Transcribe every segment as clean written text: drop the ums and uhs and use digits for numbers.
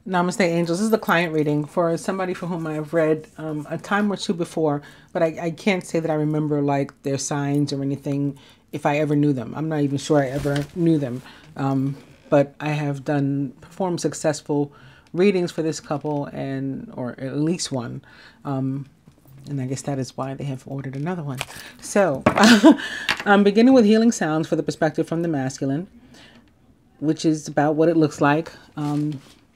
Namaste, angels. This is the client reading for somebody for whom I've read a time or two before, but I can't say that I remember like their signs or anything if I ever knew them. I'm not even sure I ever knew them. But I have performed successful readings for this couple or at least one. And I guess that is why they have ordered another one. So I'm beginning with healing sounds for the perspective from the masculine, which is about what it looks like.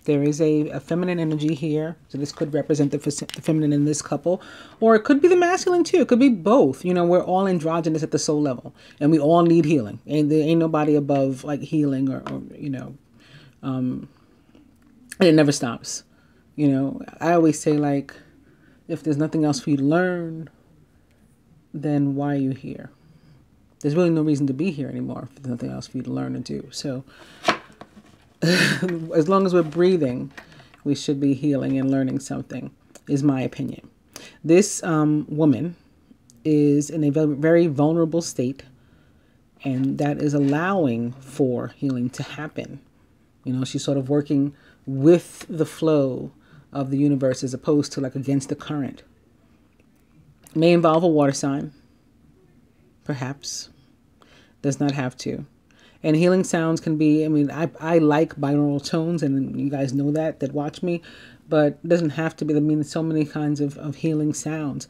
There is a feminine energy here. So this could represent the feminine in this couple. Or it could be the masculine too. It could be both. You know, we're all androgynous at the soul level. And we all need healing. And there ain't nobody above like healing or you know. And it never stops. You know, I always say like, if there's nothing else for you to learn, then why are you here? There's really no reason to be here anymore if there's nothing else for you to learn and do. So as long as we're breathing, we should be healing and learning something, is my opinion. This woman is in a very vulnerable state, and that is allowing for healing to happen. You know, she's sort of working with the flow of the universe as opposed to like against the current. May involve a water sign, perhaps. Does not have to. And healing sounds can be, I mean, I like binaural tones, and you guys know that watch me, but it doesn't have to be. I mean, there's so many kinds of healing sounds.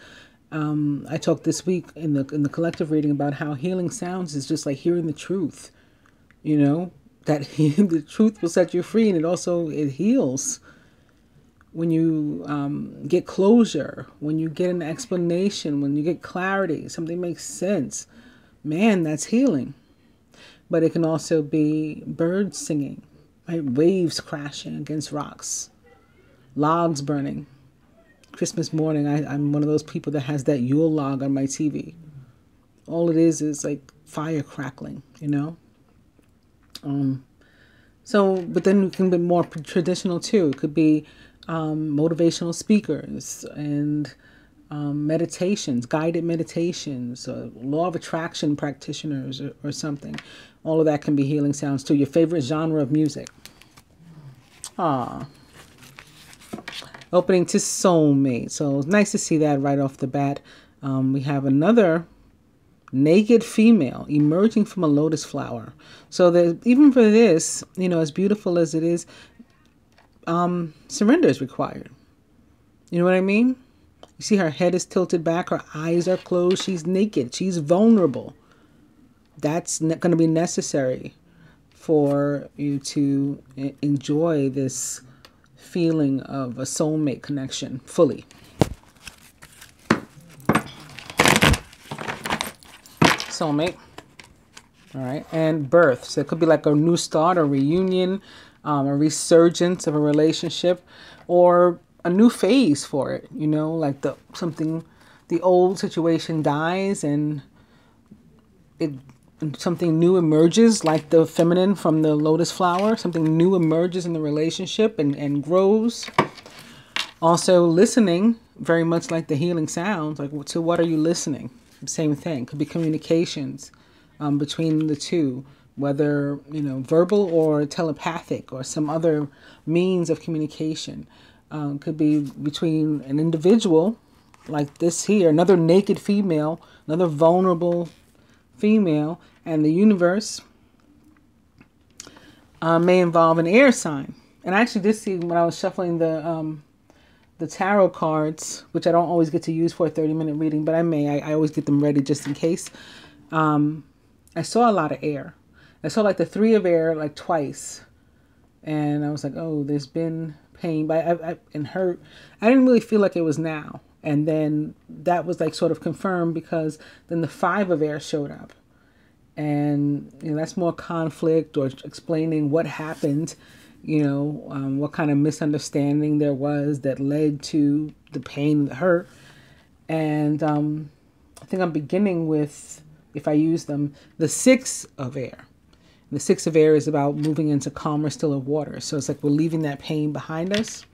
I talked this week in the collective reading about how healing sounds is just like hearing the truth, you know, that the truth will set you free, and it heals. When you get closure, when you get an explanation, when you get clarity, something makes sense, man, that's healing. But it can also be birds singing, right? Waves crashing against rocks, logs burning. Christmas morning, I'm one of those people that has that Yule log on my TV. All it is like fire crackling, you know? But then it can be more traditional too. It could be motivational speakers and meditations, guided meditations, law of attraction practitioners or something. All of that can be healing sounds too. Your favorite genre of music. Opening to soulmate. So it's nice to see that right off the bat. We have another naked female emerging from a lotus flower. So that even for this, you know, as beautiful as it is, surrender is required. You know what I mean? You see her head is tilted back, her eyes are closed, she's naked, she's vulnerable. That's going to be necessary for you to enjoy this feeling of a soulmate connection fully. Soulmate. All right. And birth. So it could be like a new start, a reunion, a resurgence of a relationship, or a new phase for it. You know, like the old situation dies and something new emerges, like the feminine from the lotus flower. Something new emerges in the relationship and grows. Also listening, very much like the healing sounds. Like, to what are you listening? Same thing. Could be communications between the two, whether, you know, verbal or telepathic or some other means of communication. Could be between an individual like this here, another naked female, another vulnerable female, and the universe. May involve an air sign. And I actually did see when I was shuffling the tarot cards, which I don't always get to use for a 30-minute reading, but I always get them ready just in case. I saw a lot of air. I saw like the 3 of air like twice. And I was like, oh, there's been pain and hurt. I didn't really feel like it was now. And then that was like sort of confirmed, because then the 5 of air showed up. And, you know, that's more conflict or explaining what happened, you know, what kind of misunderstanding there was that led to the pain and the hurt. And I think I'm beginning with, if I use them, the 6 of air. The 6 of air is about moving into calmer, stiller water. So it's like we're leaving that pain behind us.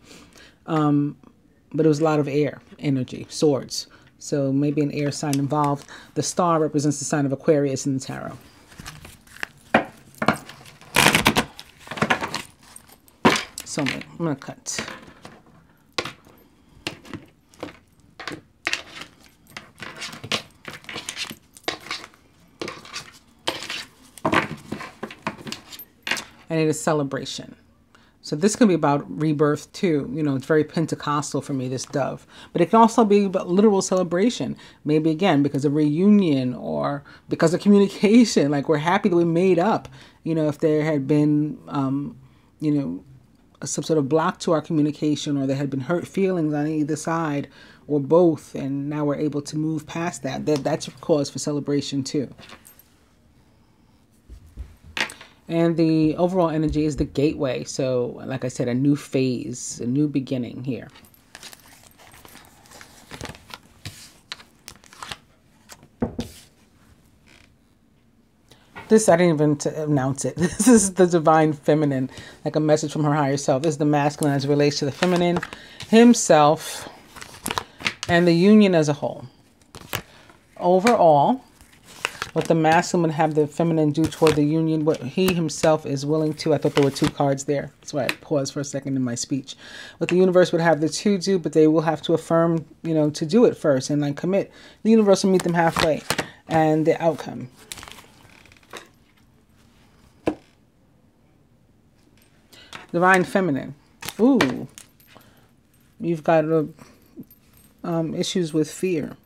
But it was a lot of air energy, swords. So maybe an air sign involved. The star represents the sign of Aquarius in the tarot. soulmate. I'm going to cut. I need a celebration. So this can be about rebirth too. You know, it's very Pentecostal for me, this dove. But it can also be about literal celebration. Maybe again, because of reunion or because of communication. Like we're happy that we made up. You know, if there had been, you know, some sort of block to our communication, or there had been hurt feelings on either side or both. And now we're able to move past that. That's a cause for celebration too. And the overall energy is the gateway. So, like I said, a new phase, a new beginning here. This, I didn't even announce it. This is the divine feminine, like a message from her higher self. This is the masculine as it relates to the feminine, himself, and the union as a whole. Overall, what the masculine would have the feminine do toward the union, what he himself is willing to. I thought there were two cards there. That's why I paused for a second in my speech. What the universe would have the two do, but they will have to affirm, you know, to do it first and like commit. The universe will meet them halfway. And the outcome. Divine feminine. Ooh. You've got issues with fear.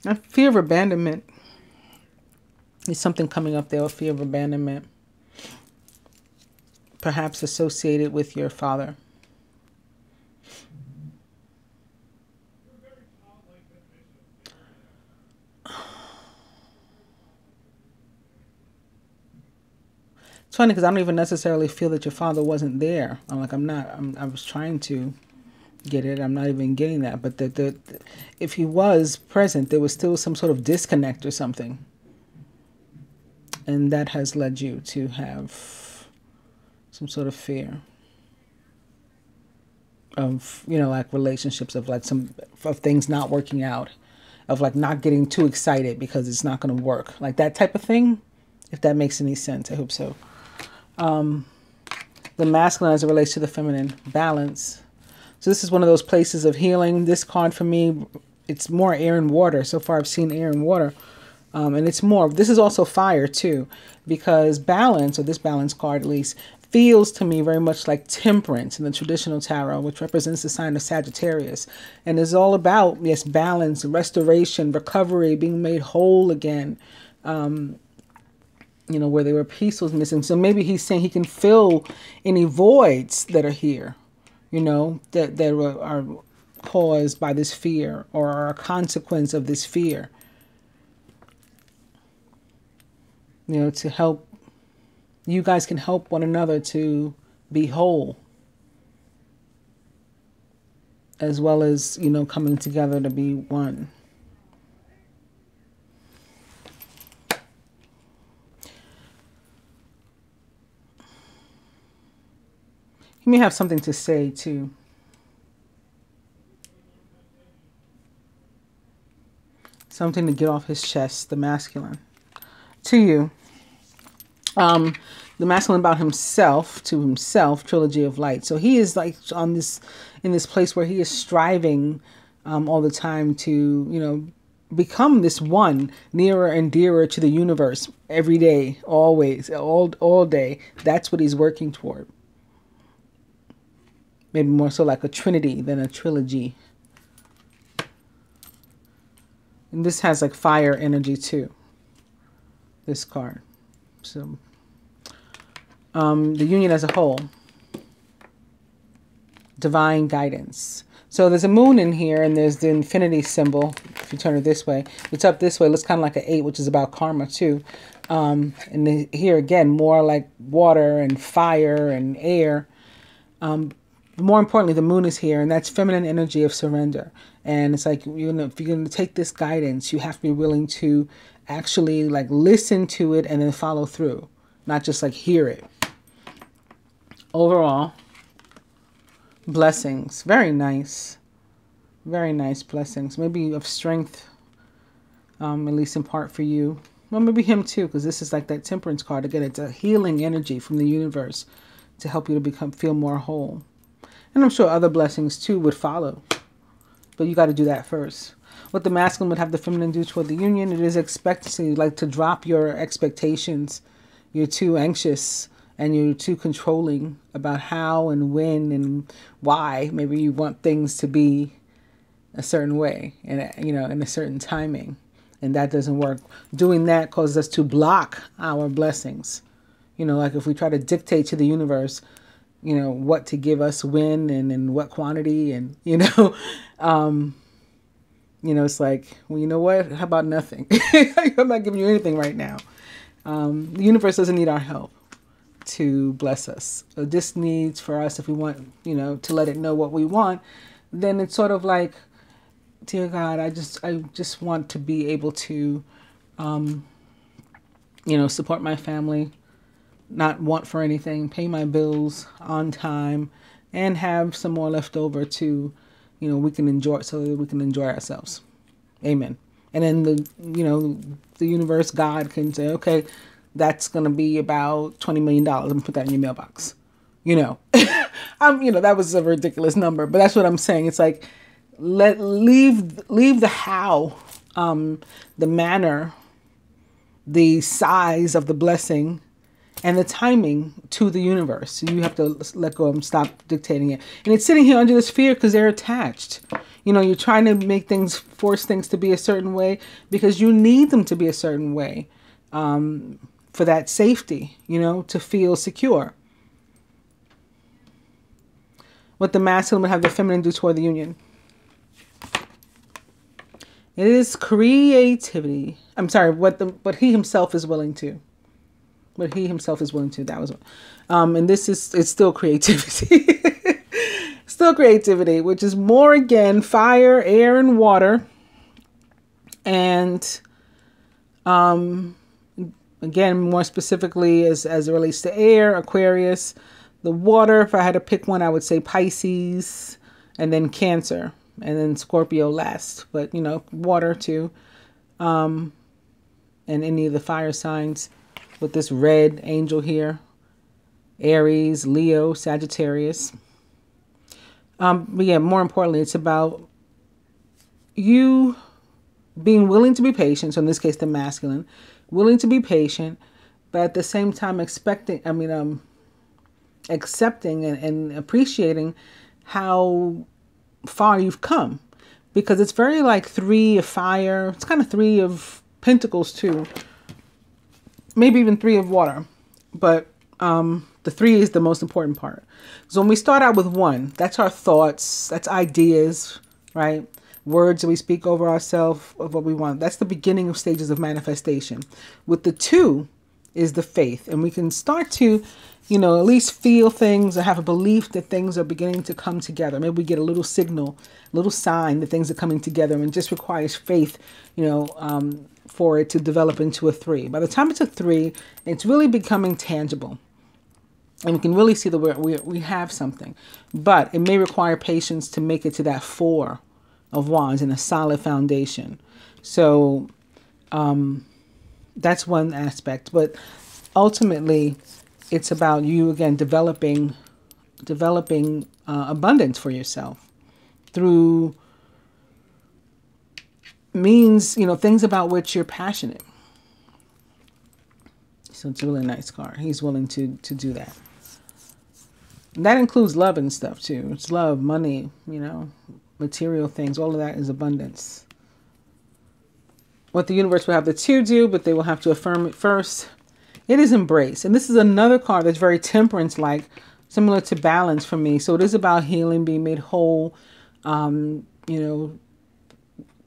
A fear of abandonment is something coming up there, a fear of abandonment, perhaps associated with your father. It's funny because I don't even necessarily feel that your father wasn't there. I'm like, I was trying to get it. I'm not even getting that. But if he was present, there was still some sort of disconnect or something. And that has led you to have some sort of fear of, you know, like relationships, of like of things not working out, of like not getting too excited because it's not going to work. Like that type of thing, if that makes any sense. I hope so. The masculine as it relates to the feminine, balance. So this is one of those places of healing. This card for me, it's more air and water. So far I've seen air and water. And it's more, this is also fire too, because balance, or this balance card at least, feels to me very much like temperance in the traditional tarot, which represents the sign of Sagittarius. And is all about, yes, balance, restoration, recovery, being made whole again. You know, where there were pieces missing. So maybe he's saying he can fill any voids that are here, you know, that are caused by this fear or are a consequence of this fear. You know, to help, you guys can help one another to be whole. As well as, you know, coming together to be one. He may have something to say too. Something to get off his chest, the masculine. To you. The masculine about himself, to himself, trilogy of light. So he is like on this, in this place where he is striving all the time to, you know, become this one, nearer and dearer to the universe every day, always, all day. That's what he's working toward. Maybe more so like a trinity than a trilogy. And this has like fire energy too. This card. So the union as a whole. Divine guidance. So there's a moon in here and there's the infinity symbol. If you turn it this way, it's up this way. It looks kind of like an 8, which is about karma too. And here again, more like water and fire and air. More importantly, the moon is here, and that's feminine energy of surrender. And it's like, you know, if you're going to take this guidance, you have to be willing to actually like listen to it and then follow through, not just like hear it. Overall, blessings, very nice blessings, maybe of strength, at least in part for you. Well, maybe him too, because this is like that temperance card. Again, it's a healing energy from the universe to help you to feel more whole. And I'm sure other blessings too would follow. But you got to do that first. What the masculine would have the feminine do toward the union, it is expectancy, like to drop your expectations. You're too anxious and you're too controlling about how and when and why. Maybe you want things to be a certain way and, you know, in a certain timing. And that doesn't work. Doing that causes us to block our blessings. You know, like if we try to dictate to the universe, you know, what to give us when and in what quantity and, you know, it's like, well, you know what? How about nothing? I'm not giving you anything right now. The universe doesn't need our help to bless us. It just needs for us, if we want, you know, to let it know what we want, then it's sort of like, dear God, I just want to be able to, support my family, not want for anything, pay my bills on time, and have some more left over to, you know, we can enjoy, so that we can enjoy ourselves. Amen. And then the universe, God can say, okay, that's going to be about $20 million. Let me put that in your mailbox. You know, that was a ridiculous number, but that's what I'm saying. It's like, leave the how, the manner, the size of the blessing, and the timing to the universe. So you have to let go and stop dictating it. And it's sitting here under this fear because they're attached. You know, you're trying to make things, force things to be a certain way because you need them to be a certain way, for that safety, you know, to feel secure. What the masculine would have the feminine do toward the union. It is creativity. I'm sorry, what he himself is willing to. What he himself is willing to. That was, and it's still creativity. Still creativity, which is more, again, fire, air, and water. And, again, more specifically as it relates to air, Aquarius. The water, if I had to pick one, I would say Pisces, and then Cancer, and then Scorpio last. But, you know, water too. And any of the fire signs with this red angel here. Aries, Leo, Sagittarius. But yeah, more importantly, it's about you being willing to be patient. So in this case, the masculine, willing to be patient, but at the same time accepting and appreciating how far you've come, because it's very like 3 of fire. It's kind of 3 of pentacles too, maybe even 3 of water, but the 3 is the most important part. So when we start out with 1, that's our thoughts, that's ideas, right? Words that we speak over ourselves of what we want. That's the beginning of stages of manifestation. With the 2 is the faith, and we can start to, you know, at least feel things or have a belief that things are beginning to come together. Maybe we get a little signal, a little sign that things are coming together, and it just requires faith, you know, for it to develop into a 3. By the time it's a 3, it's really becoming tangible. And we can really see that we have something. But it may require patience to make it to that 4 of wands and a solid foundation. So that's one aspect. But ultimately, it's about you, again, developing abundance for yourself through means, you know, things about which you're passionate. So it's a really nice card. He's willing to do that. And that includes love and stuff too. It's love, money, you know, material things. All of that is abundance. What the universe will have the 2 do, but they will have to affirm it first. It is embrace. And this is another card that's very temperance-like, similar to balance for me. So it is about healing, being made whole, you know,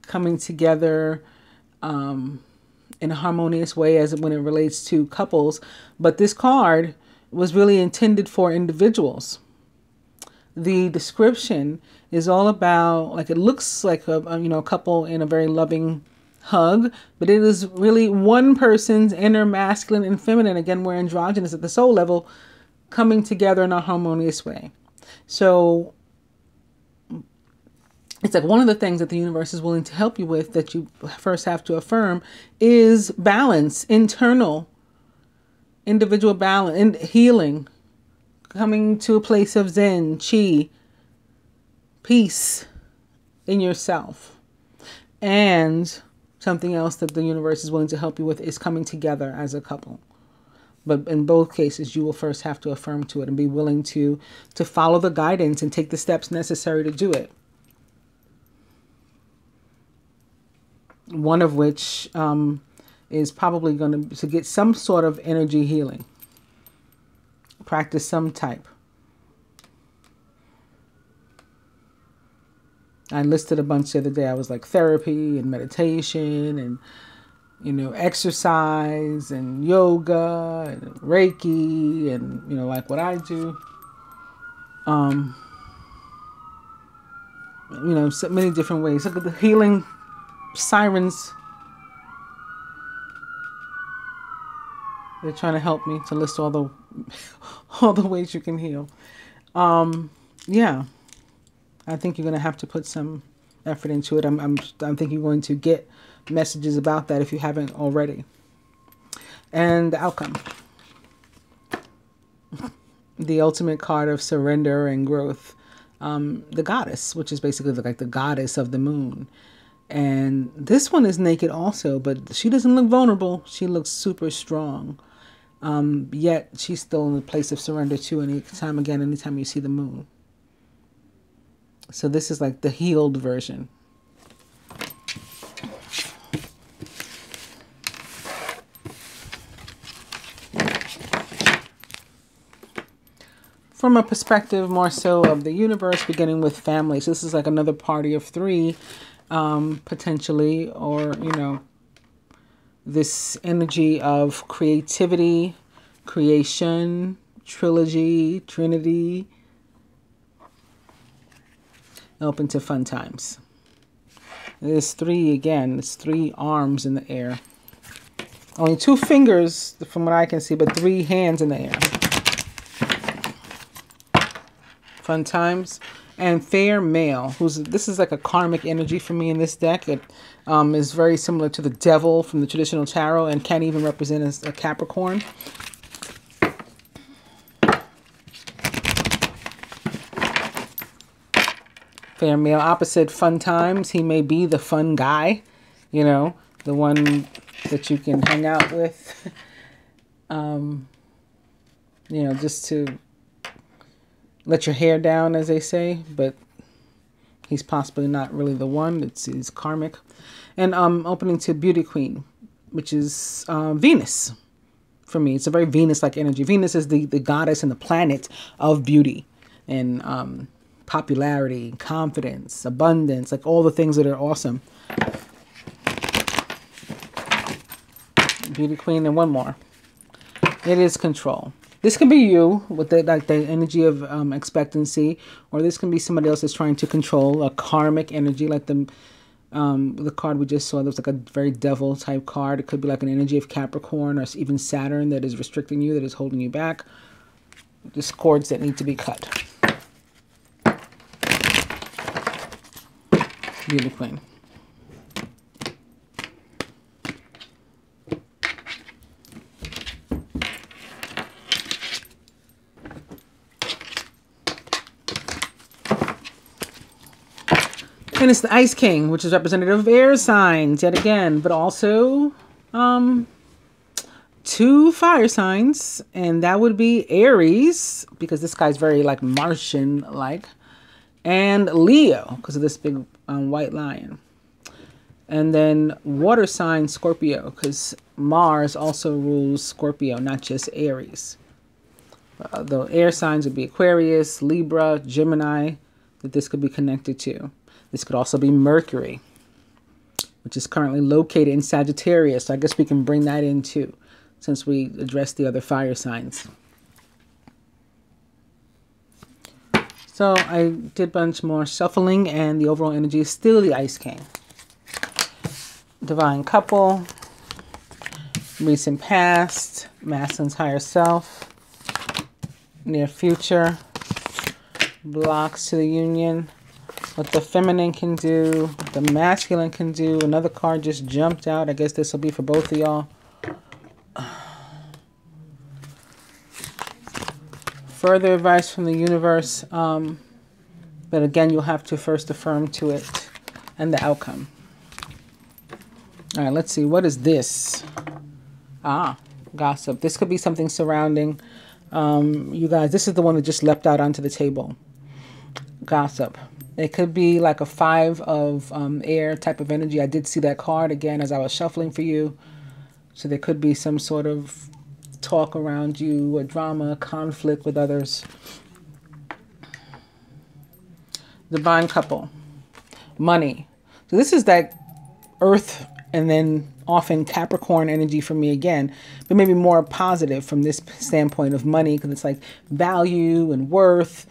coming together in a harmonious way as when it relates to couples. But this card was really intended for individuals. The description is all about, like, it looks like a couple in a very loving hug, but it is really one person's inner masculine and feminine. Again, we're androgynous at the soul level, coming together in a harmonious way. So it's like one of the things that the universe is willing to help you with that you first have to affirm is balance, internal, individual balance, and healing, coming to a place of Zen, Chi, peace in yourself. And something else that the universe is willing to help you with is coming together as a couple. But in both cases, you will first have to affirm to it and be willing to follow the guidance and take the steps necessary to do it. One of which is probably going to get some sort of energy healing. Practice some type. I listed a bunch the other day. I was like therapy and meditation and, you know, exercise and yoga and Reiki and, you know, like what I do. You know, so many different ways. Look at the healing sirens. They're trying to help me to list all the ways you can heal. Yeah. I think you're going to have to put some effort into it. I think you're going to get messages about that if you haven't already. And the outcome. The ultimate card of surrender and growth. The goddess, which is basically like the goddess of the moon. And this one is naked also, but she doesn't look vulnerable. She looks super strong. Yet she's still in a place of surrender too. Anytime you see the moon. So this is like the healed version. From a perspective more so of the universe, beginning with family. So this is like another party of three, potentially, or, you know, this energy of creativity, creation, trilogy, trinity, open to fun times. There's three, again, there's three arms in the air. Only 2 fingers from what I can see, but 3 hands in the air. Fun times. And fair male, this is like a karmic energy for me in this deck. It is very similar to the devil from the traditional tarot and can even represent a Capricorn. Fair male, opposite fun times. He may be the fun guy, you know, the one that you can hang out with, you know, just to let your hair down, as they say, but he's possibly not really the one. It's karmic. And opening to beauty queen, which is Venus for me. It's a very Venus-like energy. Venus is the goddess and the planet of beauty and popularity, confidence, abundance, like all the things that are awesome. Beauty queen, and one more. It is control. This can be you with the energy of expectancy, or this can be somebody else that's trying to control a karmic energy, like the card we just saw. That was like a very devil type card. It could be like an energy of Capricorn or even Saturn that is restricting you, that is holding you back. Just cords that need to be cut. Beauty queen. And it's the Ice King, which is representative of air signs yet again, but also 2 fire signs, and that would be Aries, because this guy's very like Martian-like, and Leo, because of this big white lion. And then water sign Scorpio, because Mars also rules Scorpio, not just Aries. The air signs would be Aquarius, Libra, Gemini, that this could be connected to. This could also be Mercury, which is currently located in Sagittarius. So I guess we can bring that in too, since we addressed the other fire signs. So I did a bunch more shuffling, and the overall energy is still the Ice King. Divine couple, recent past, masculine's higher self, near future, blocks to the union, what the feminine can do, what the masculine can do. Another card just jumped out. I guess this will be for both of y'all. Further advice from the universe. But again, you'll have to first affirm to it and the outcome. All right, let's see. What is this? Gossip. This could be something surrounding you guys. This is the one that just leapt out onto the table. Gossip. It could be like a 5 of air type of energy. I did see that card again as I was shuffling for you. So there could be some sort of talk around you, a drama, conflict with others. Divine couple. Money. So this is that earth and then often Capricorn energy for me again, but maybe more positive from this standpoint of money, because it's like value and worth,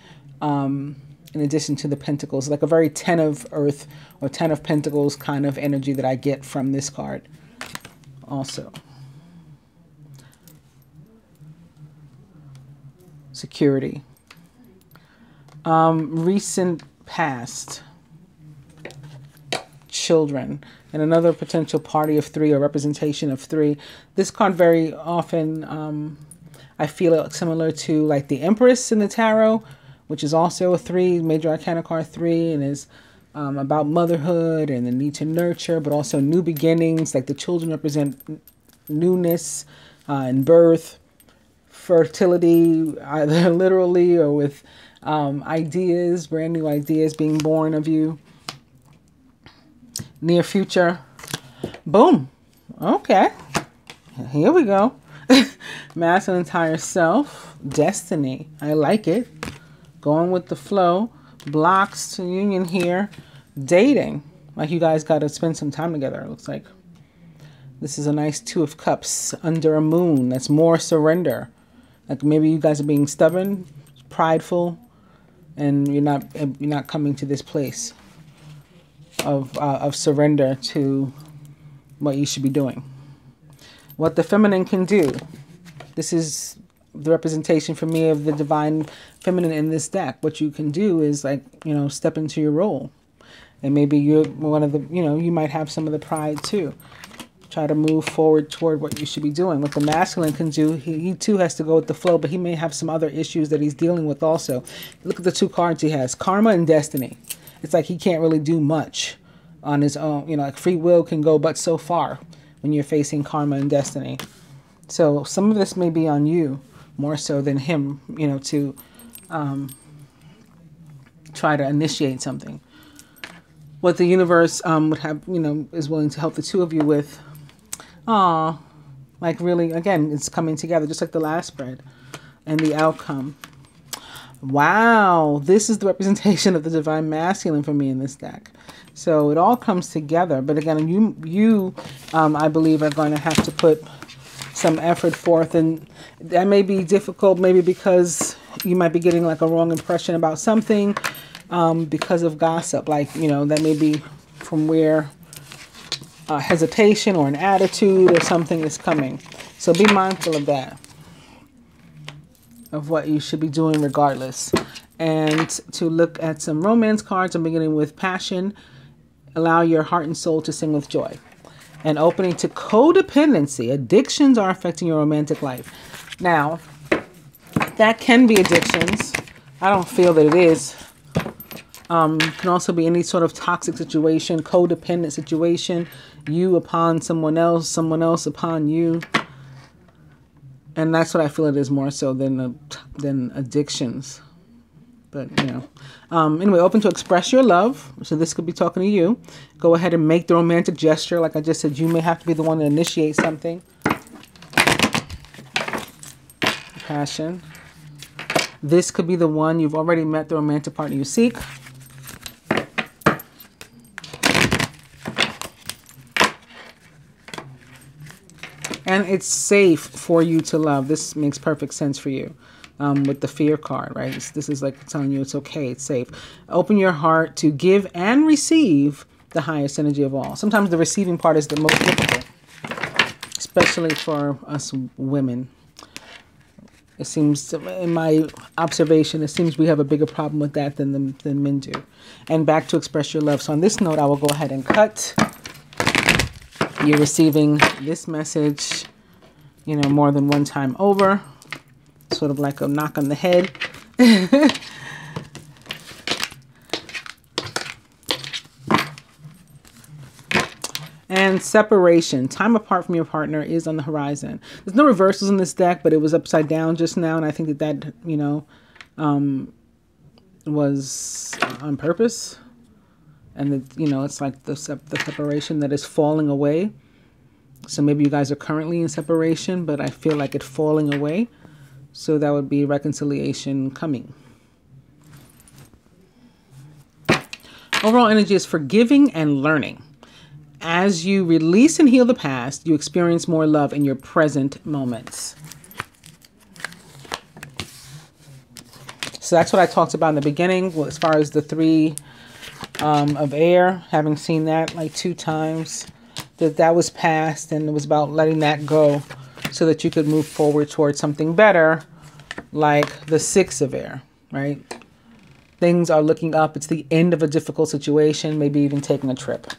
in addition to the pentacles, like a very 10 of earth or 10 of pentacles kind of energy that I get from this card also. Security. Recent past. Children. And another potential party of 3 or representation of 3. This card very often, I feel it similar to like the Empress in the Tarot, which is also a 3, Major Arcana card 3, and is about motherhood and the need to nurture, but also new beginnings. Like the children represent newness and birth, fertility, either literally or with ideas, brand new ideas being born of you. Near future. Boom. Okay. Here we go. Masculine entire self. Destiny. I like it. Going with the flow. Blocks to union here. Dating. Like you guys got to spend some time together, it looks like. This is a nice 2 of Cups under a moon. That's more surrender. Like maybe you guys are being stubborn, prideful, and you're not coming to this place of surrender to what you should be doing. What the feminine can do. This is the representation for me of the divine feminine in this deck. What you can do is like, step into your role. And maybe you're one of the, you might have some of the pride too. Try to move forward toward what you should be doing. What the masculine can do, he too has to go with the flow, but he may have some other issues that he's dealing with also. Look at the 2 cards he has. Karma and destiny. It's like he can't really do much on his own. Like free will can go but so far when you're facing karma and destiny. So some of this may be on you more so than him, to try to initiate something. What the universe would have, is willing to help the 2 of you with. Like really, again, it's coming together just like the last spread. And the outcome. Wow, this is the representation of the divine masculine for me in this deck. So it all comes together. But again, you I believe, are going to have to put some effort forth. And that may be difficult, maybe because you might be getting like a wrong impression about something because of gossip. Like, that may be from where hesitation or an attitude or something is coming. So be mindful of that, of what you should be doing regardless. And to look at some romance cards, I'm beginning with passion. Allow your heart and soul to sing with joy. And opening to codependency. Addictions are affecting your romantic life. Now, that can be addictions. I don't feel that it is. Can also be any sort of toxic situation, codependent situation. You upon someone else upon you. And that's what I feel it is more so than addictions. But, anyway, open to express your love. So this could be talking to you. Go ahead and make the romantic gesture. Like I just said, you may have to be the one to initiate something. Passion. This could be the one. You've already met the romantic partner you seek. And it's safe for you to love. This makes perfect sense for you with the fear card, right? This is like telling you it's okay, it's safe. Open your heart to give and receive the highest energy of all. Sometimes the receiving part is the most difficult, especially for us women. It seems, in my observation, it seems we have a bigger problem with that than men do. And back to express your love. So on this note, I will go ahead and cut. You're receiving this message, you know, more than one time over. Sort of like a knock on the head. And separation, time apart from your partner, is on the horizon. There's no reversals in this deck, but it was upside down just now. And I think that, you know, was on purpose. And, that, you know, it's like the separation that is falling away. So maybe you guys are currently in separation, but I feel like it's falling away. So that would be reconciliation coming. Overall energy is forgiving and learning. As you release and heal the past, you experience more love in your present moments. So that's what I talked about in the beginning, as far as the 3 of air, having seen that like 2 times, that was past, and it was about letting that go so that you could move forward towards something better, like the 6 of air, right? Things are looking up. It's the end of a difficult situation, maybe even taking a trip.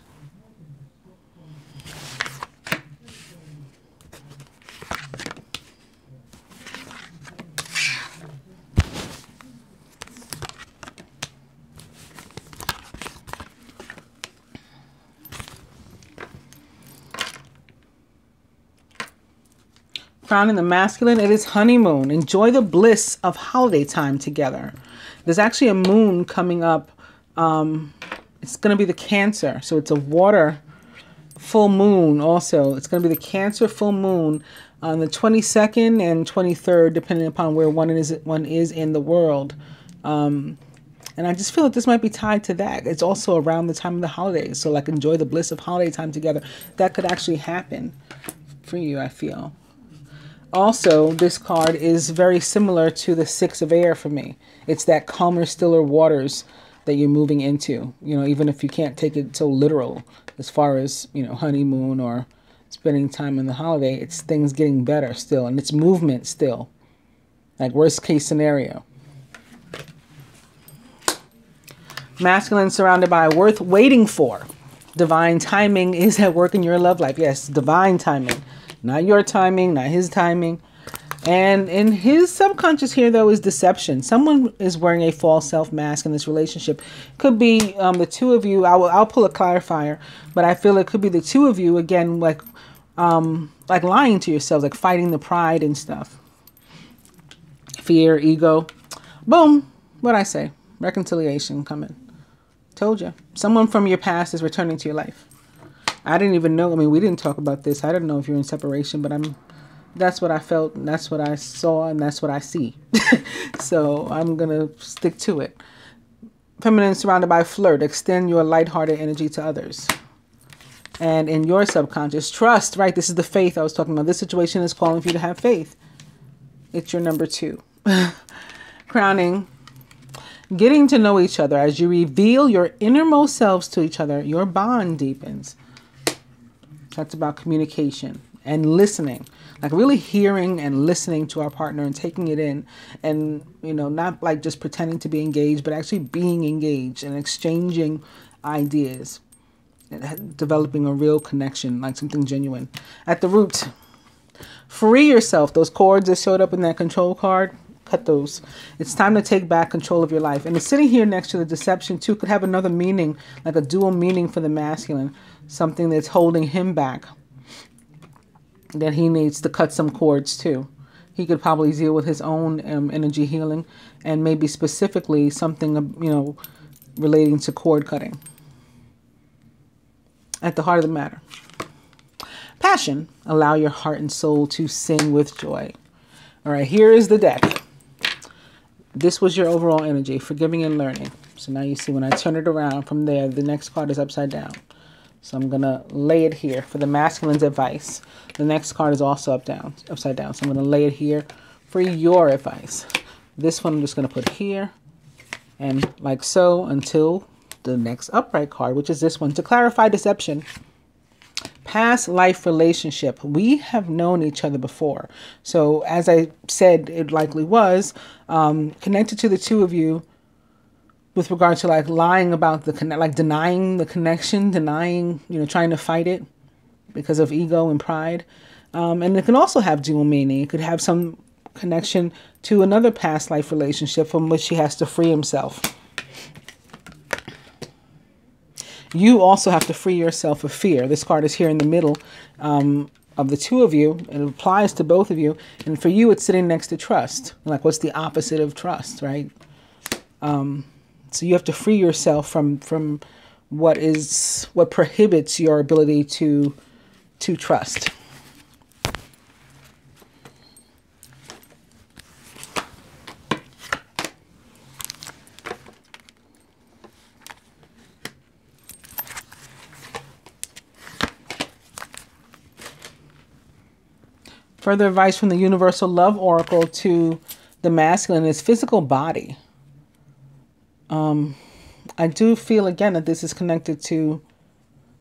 Crowning the masculine, it is honeymoon. Enjoy the bliss of holiday time together. There's actually a moon coming up. It's going to be the Cancer. So it's a water full moon also. It's going to be the Cancer full moon on the 22nd and 23rd, depending upon where one is in the world. And I just feel that this might be tied to that. It's also around the time of the holidays. So like enjoy the bliss of holiday time together. That could actually happen for you, I feel. Also, this card is very similar to the 6 of air for me. It's that calmer, stiller waters that you're moving into. You know, even if you can't take it so literal as far as, you know, honeymoon or spending time on the holiday, it's things getting better still. And it's movement still. Like worst case scenario. Masculine surrounded by worth waiting for. Divine timing is at work in your love life. Yes, divine timing. Not your timing, not his timing. And in his subconscious here, though, is deception. Someone is wearing a false self mask in this relationship. Could be the 2 of you. I'll pull a clarifier, but I feel it could be the 2 of you, again, like lying to yourselves, like fighting the pride and stuff. Fear, ego. Boom. What'd I say? Reconciliation coming. Told you. Someone from your past is returning to your life. I didn't even know. I mean, we didn't talk about this. I didn't know if you're in separation, but that's what I felt, and that's what I saw, and that's what I see. So I'm going to stick to it. Feminine surrounded by flirt. Extend your lighthearted energy to others. And in your subconscious, trust, right? This is the faith I was talking about. This situation is calling for you to have faith. It's your number 2. Crowning. Getting to know each other. As you reveal your innermost selves to each other, your bond deepens. That's about communication and listening, like really hearing and listening to our partner and taking it in, and, you know, not like just pretending to be engaged, but actually being engaged and exchanging ideas and developing a real connection, like something genuine. At the root, free yourself. Those cords that showed up in that control card, cut those. It's time to take back control of your life. And it's sitting here next to the deception too could have another meaning, like a dual meaning for the masculine. Something that's holding him back, that he needs to cut some cords too. He could probably deal with his own energy healing, and maybe specifically something, you know, relating to cord cutting. At the heart of the matter. Passion. Allow your heart and soul to sing with joy. All right, here is the deck. This was your overall energy, forgiving and learning. So now you see when I turn it around from there, the next card is upside down. So I'm going to lay it here for the masculine's advice. The next card is also upside down. So I'm going to lay it here for your advice. This one I'm just going to put here and like so until the next upright card, which is this one. To clarify deception, Past life relationship. We have known each other before. So as I said, it likely was connected to the two of you with regard to like lying about the like denying the connection, denying, trying to fight it because of ego and pride. And it can also have dual meaning. It could have some connection to another past life relationship from which he has to free himself. You also have to free yourself of fear. This card is here in the middle of the two of you. It applies to both of you. And for you, it's sitting next to trust. Like, what's the opposite of trust, right? So you have to free yourself from what prohibits your ability to trust. Further advice from the Universal Love Oracle to the masculine is physical body. I do feel again that this is connected to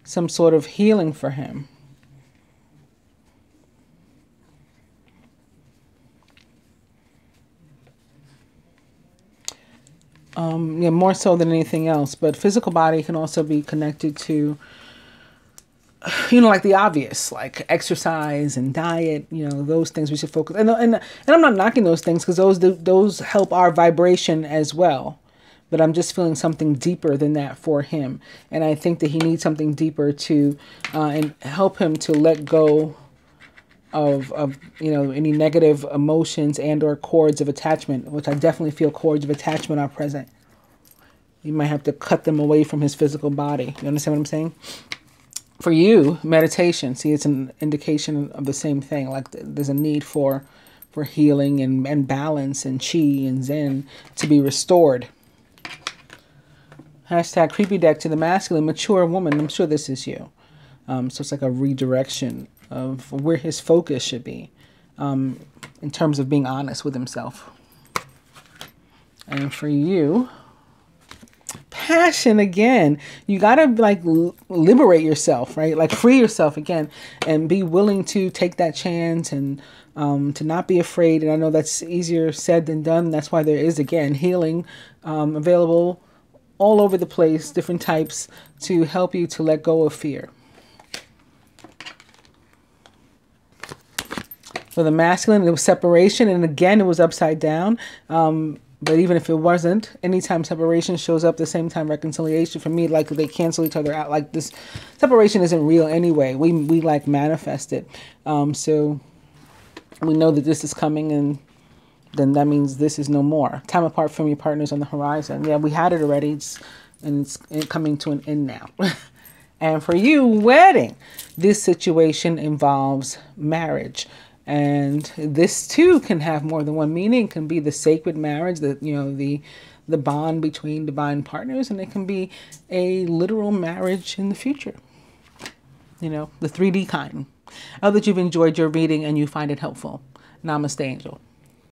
some sort of healing for him. Yeah, more so than anything else. But physical body can also be connected to, like the obvious, like exercise and diet, those things we should focus. And I'm not knocking those things because those help our vibration as well. But I'm just feeling something deeper than that for him. And I think that he needs something deeper to and help him to let go of any negative emotions and or cords of attachment, which I definitely feel cords of attachment are present. You might have to cut them away from his physical body. You understand what I'm saying? For you, meditation, see, it's an indication of the same thing. Like there's a need for healing and balance and chi and zen to be restored. Hashtag creepy deck to the masculine, mature woman. I'm sure this is you. So it's like a redirection of where his focus should be in terms of being honest with himself. And for you, passion again. You got to like liberate yourself, right? Like free yourself again and be willing to take that chance and to not be afraid. And I know that's easier said than done. That's why there is, again, healing available all over the place, different types, to help you to let go of fear. For the masculine, it was separation, and again, it was upside down. But even if it wasn't, anytime separation shows up, the same time reconciliation, for me, like they cancel each other out. Like this separation isn't real anyway. We like manifest it. So we know that this is coming, and then that means this is no more. Time apart from your partners on the horizon. Yeah, we had it already, it's coming to an end now. And for you, wedding. This situation involves marriage. And this too can have more than one meaning. It can be the sacred marriage, the bond between divine partners, and it can be a literal marriage in the future. The 3D kind. I hope that you've enjoyed your reading and you find it helpful. Namaste, Angel.